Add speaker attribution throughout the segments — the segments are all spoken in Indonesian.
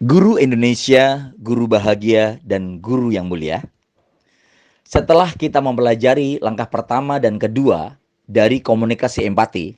Speaker 1: Guru Indonesia, guru bahagia, dan guru yang mulia. Setelah kita mempelajari langkah pertama dan kedua dari komunikasi empati,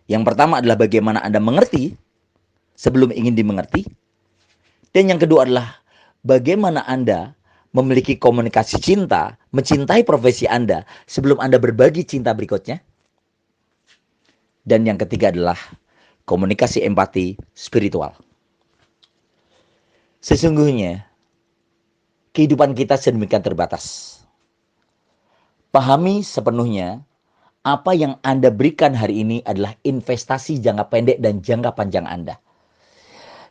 Speaker 1: yang pertama adalah bagaimana Anda mengerti sebelum ingin dimengerti, dan yang kedua adalah bagaimana Anda memiliki komunikasi cinta, mencintai profesi Anda sebelum Anda berbagi cinta berikutnya. Dan yang ketiga adalah komunikasi empati spiritual. Sesungguhnya kehidupan kita sedemikian terbatas. Pahami sepenuhnya apa yang Anda berikan hari ini adalah investasi jangka pendek dan jangka panjang Anda.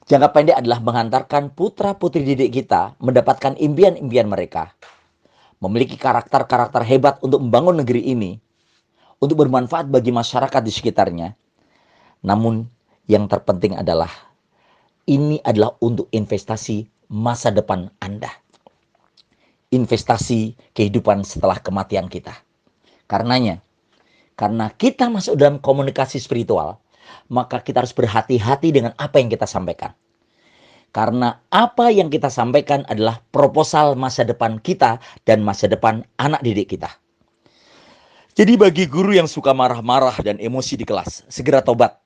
Speaker 1: Jangka pendek adalah mengantarkan putra-putri didik kita mendapatkan impian-impian mereka. Memiliki karakter-karakter hebat untuk membangun negeri ini. Untuk bermanfaat bagi masyarakat di sekitarnya. Namun yang terpenting adalah ini adalah untuk investasi masa depan Anda. Investasi kehidupan setelah kematian kita. Karena kita masuk dalam komunikasi spiritual, maka kita harus berhati-hati dengan apa yang kita sampaikan. Karena apa yang kita sampaikan adalah proposal masa depan kita dan masa depan anak didik kita. Jadi bagi guru yang suka marah-marah dan emosi di kelas, segera tobat.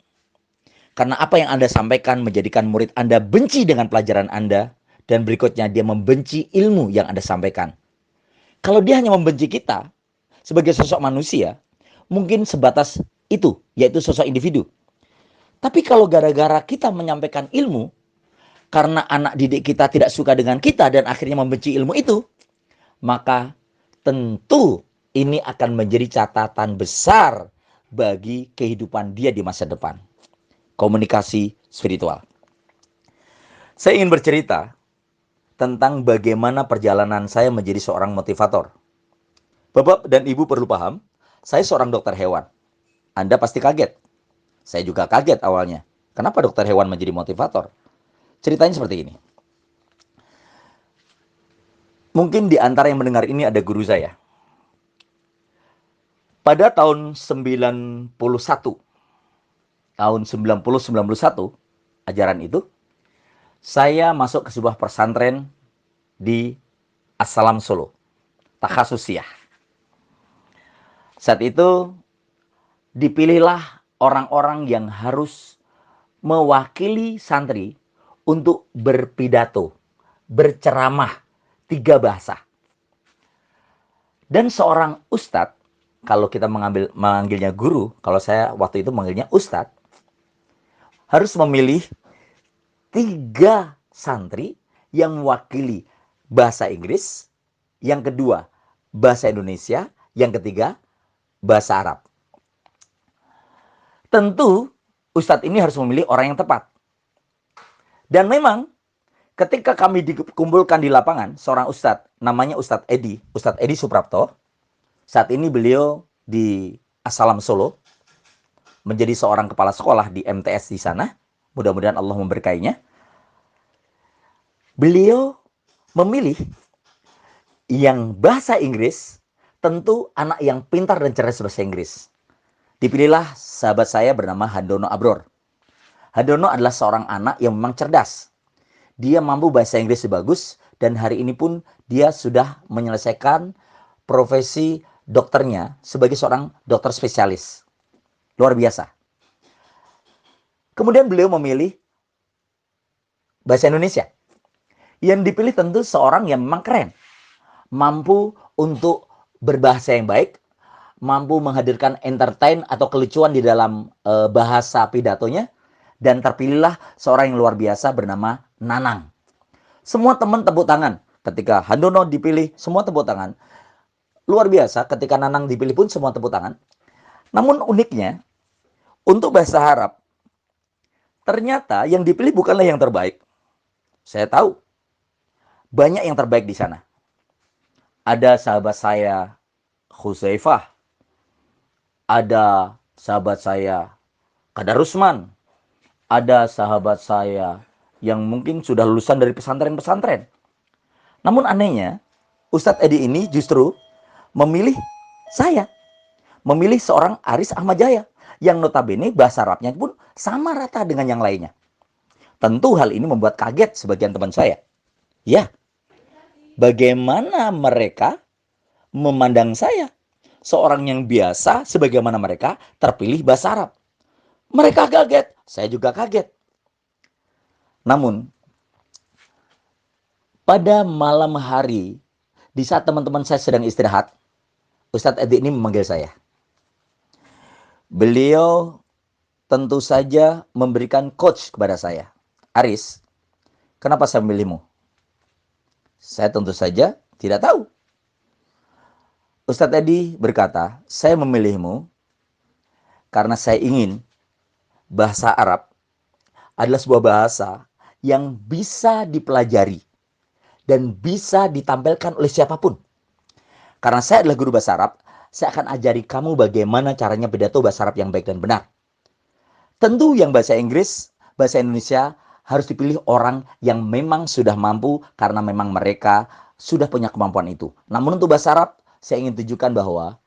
Speaker 1: Karena apa yang Anda sampaikan menjadikan murid Anda benci dengan pelajaran Anda, dan berikutnya dia membenci ilmu yang Anda sampaikan. Kalau dia hanya membenci kita sebagai sosok manusia, mungkin sebatas itu, yaitu sosok individu. Tapi kalau gara-gara kita menyampaikan ilmu, karena anak didik kita tidak suka dengan kita dan akhirnya membenci ilmu itu, maka tentu ini akan menjadi catatan besar bagi kehidupan dia di masa depan. Komunikasi spiritual. Saya ingin bercerita tentang bagaimana perjalanan saya menjadi seorang motivator. Bapak dan Ibu perlu paham, saya seorang dokter hewan. Anda pasti kaget. Saya juga kaget awalnya. Kenapa dokter hewan menjadi motivator? Ceritanya seperti ini. Mungkin di antara yang mendengar ini ada guru saya. Pada tahun 91, tahun 90-91, ajaran itu, saya masuk ke sebuah pesantren di As-Salam Solo, Takhasusiyah. Saat itu dipilihlah orang-orang yang harus mewakili santri untuk berpidato, berceramah 3 bahasa. Dan seorang ustadz, kalau kita manggilnya guru, kalau saya waktu itu manggilnya ustadz, harus memilih 3 santri yang mewakili bahasa Inggris, yang kedua bahasa Indonesia, yang ketiga bahasa Arab. Tentu ustadz ini harus memilih orang yang tepat. Dan memang ketika kami dikumpulkan di lapangan, seorang ustadz, namanya Ustadz Edi Suprapto, saat ini beliau di As-Salam Solo, menjadi seorang kepala sekolah di MTS di sana. Mudah-mudahan Allah memberkainya. Beliau memilih yang bahasa Inggris, tentu anak yang pintar dan cerdas bahasa Inggris. Dipilihlah sahabat saya bernama Handono Abror. Handono adalah seorang anak yang memang cerdas. Dia mampu bahasa Inggris bagus, dan hari ini pun dia sudah menyelesaikan profesi dokternya sebagai seorang dokter spesialis. Luar biasa. Kemudian beliau memilih bahasa Indonesia. Yang dipilih tentu seorang yang memang keren. Mampu untuk berbahasa yang baik, mampu menghadirkan entertain atau kelucuan di dalam bahasa pidatonya, dan terpilihlah seorang yang luar biasa bernama Nanang. Semua teman tepuk tangan. Ketika Handono dipilih, semua tepuk tangan. Luar biasa, ketika Nanang dipilih pun semua tepuk tangan. Namun uniknya, untuk bahasa Arab, ternyata yang dipilih bukanlah yang terbaik. Saya tahu, banyak yang terbaik di sana. Ada sahabat saya, Khuzaifah. Ada sahabat saya, Kadarusman. Ada sahabat saya yang mungkin sudah lulusan dari pesantren-pesantren. Namun anehnya, Ustadz Edi ini justru memilih saya. Memilih seorang Aris Ahmad Jaya. Yang notabene bahasa Arabnya pun sama rata dengan yang lainnya. Tentu hal ini membuat kaget sebagian teman saya. Ya, bagaimana mereka memandang saya? Seorang yang biasa sebagaimana mereka terpilih bahasa Arab. Mereka kaget, saya juga kaget. Namun, pada malam hari, di saat teman-teman saya sedang istirahat, Ustadz Edi ini memanggil saya. Beliau tentu saja memberikan coach kepada saya. Aris, kenapa saya memilihmu? Saya tentu saja tidak tahu. Ustadz Edi berkata, saya memilihmu karena saya ingin bahasa Arab adalah sebuah bahasa yang bisa dipelajari dan bisa ditampilkan oleh siapapun. Karena saya adalah guru bahasa Arab, saya akan ajari kamu bagaimana caranya pidato bahasa Arab yang baik dan benar. Tentu yang bahasa Inggris, bahasa Indonesia harus dipilih orang yang memang sudah mampu karena memang mereka sudah punya kemampuan itu. Namun untuk bahasa Arab, saya ingin tunjukkan bahwa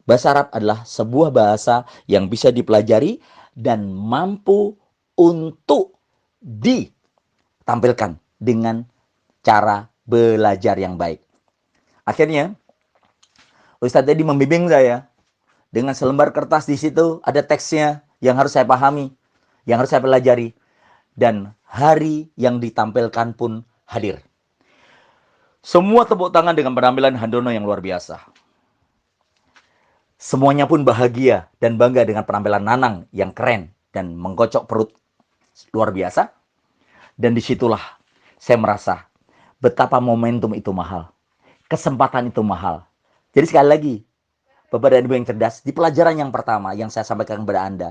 Speaker 1: bahasa Arab adalah sebuah bahasa yang bisa dipelajari dan mampu untuk ditampilkan dengan cara belajar yang baik. Akhirnya, Ustadz Edi membimbing saya dengan selembar kertas di situ ada teksnya yang harus saya pahami, yang harus saya pelajari, dan hari yang ditampilkan pun hadir. Semua tepuk tangan dengan penampilan Handono yang luar biasa. Semuanya pun bahagia dan bangga dengan penampilan Nanang yang keren dan menggocok perut luar biasa. Dan disitulah saya merasa betapa momentum itu mahal. Kesempatan itu mahal. Jadi sekali lagi, Bapak dan Ibu yang cerdas, di pelajaran yang pertama yang saya sampaikan kepada Anda,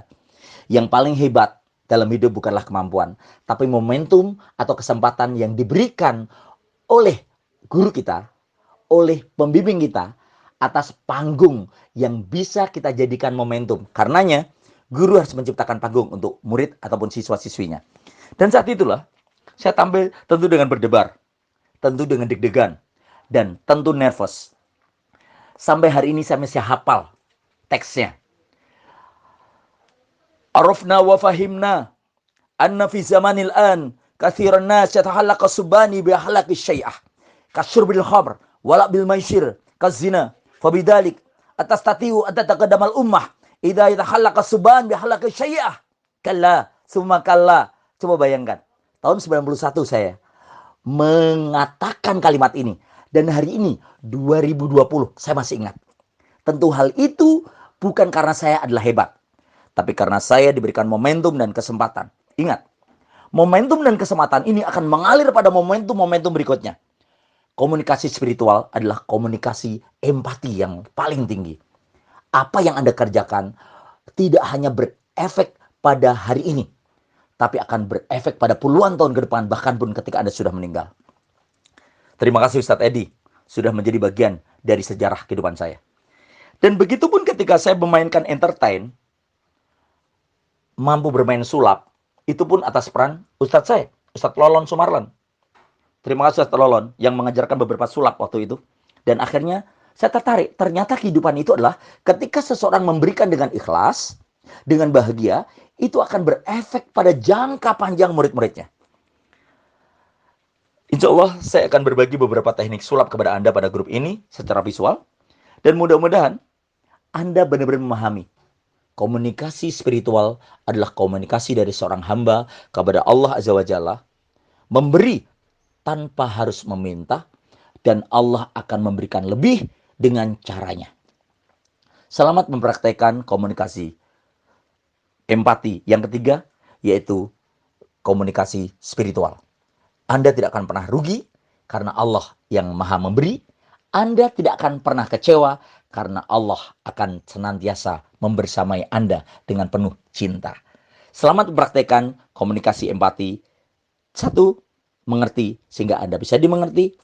Speaker 1: yang paling hebat dalam hidup bukanlah kemampuan, tapi momentum atau kesempatan yang diberikan oleh guru kita, oleh pembimbing kita, atas panggung yang bisa kita jadikan momentum. Karenanya, guru harus menciptakan panggung untuk murid ataupun siswa-siswinya. Dan saat itulah, saya tampil tentu dengan berdebar, tentu dengan deg-degan, dan tentu nervous. Sampai hari ini saya masih hafal teksnya. Arafna wa fahimna anna fi zamanil an kathiran nas yatahallaqa subani bi ahlaqi syai'ah kasyurbil khamr wala bil maisir kazina fabidalik atastatiu atataqaddamal ummah idza yatahallaqa suban bi ahlaqi syai'ah kalla summa kalla. Coba bayangkan, tahun 91 saya mengatakan kalimat ini. Dan hari ini, 2020, saya masih ingat. Tentu hal itu bukan karena saya adalah hebat. Tapi karena saya diberikan momentum dan kesempatan. Ingat, momentum dan kesempatan ini akan mengalir pada momentum-momentum berikutnya. Komunikasi spiritual adalah komunikasi empati yang paling tinggi. Apa yang Anda kerjakan tidak hanya berefek pada hari ini, tapi akan berefek pada puluhan tahun ke depan, bahkan pun ketika Anda sudah meninggal. Terima kasih Ustadz Edi, sudah menjadi bagian dari sejarah kehidupan saya. Dan begitu pun ketika saya memainkan entertain, mampu bermain sulap, itu pun atas peran Ustadz saya, Ustadz Lolon Sumarlan. Terima kasih Ustadz Lolon yang mengajarkan beberapa sulap waktu itu. Dan akhirnya saya tertarik, ternyata kehidupan itu adalah ketika seseorang memberikan dengan ikhlas, dengan bahagia, itu akan berefek pada jangka panjang murid-muridnya. Insya Allah saya akan berbagi beberapa teknik sulap kepada Anda pada grup ini secara visual. Dan mudah-mudahan Anda benar-benar memahami. Komunikasi spiritual adalah komunikasi dari seorang hamba kepada Allah Azza wa Jalla. Memberi tanpa harus meminta. Dan Allah akan memberikan lebih dengan caranya. Selamat mempraktekkan komunikasi empati. Yang ketiga yaitu komunikasi spiritual. Anda tidak akan pernah rugi karena Allah yang maha memberi. Anda tidak akan pernah kecewa karena Allah akan senantiasa membersamai Anda dengan penuh cinta. Selamat mempraktekkan komunikasi empati. 1. Mengerti sehingga Anda bisa dimengerti.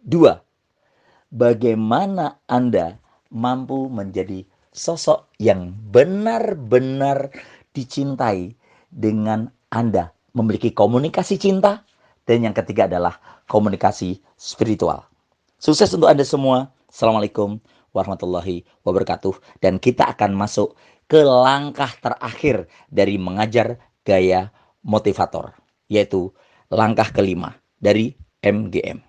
Speaker 1: 2. Bagaimana Anda mampu menjadi sosok yang benar-benar dicintai dengan Anda memiliki komunikasi cinta. Dan yang ketiga adalah komunikasi spiritual. Sukses untuk Anda semua. Assalamualaikum warahmatullahi wabarakatuh. Dan kita akan masuk ke langkah terakhir dari mengajar gaya motivator. yaitu langkah kelima dari MGM.